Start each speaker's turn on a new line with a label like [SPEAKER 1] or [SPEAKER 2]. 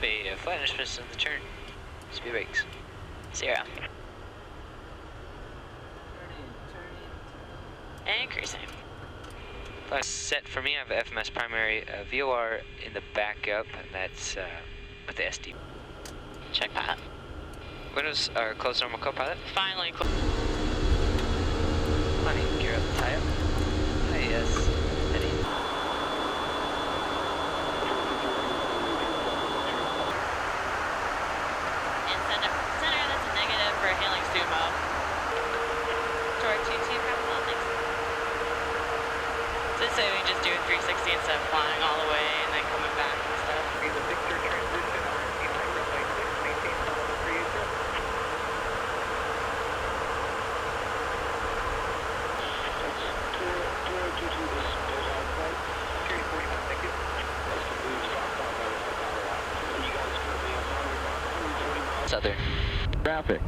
[SPEAKER 1] Copy, flight instruments in the turn. Speed brakes. 0. And cruising. Flight set for me, I have FMS primary, VOR in the backup, and that's with the SD.
[SPEAKER 2] Check that.
[SPEAKER 1] Windows are closed normal co-pilot.
[SPEAKER 2] Finally
[SPEAKER 1] Honey, gear up, tie up. Hi, yes. Ready.
[SPEAKER 2] And center, that's a negative for hailing Sumo. Torque 22, capital, thanks. So say we just do a 360 instead of flying all the way and then coming back and stuff.
[SPEAKER 3] Be the Victor transition, RC high runway 6, maintain level 380.
[SPEAKER 1] Southern.
[SPEAKER 4] Traffic.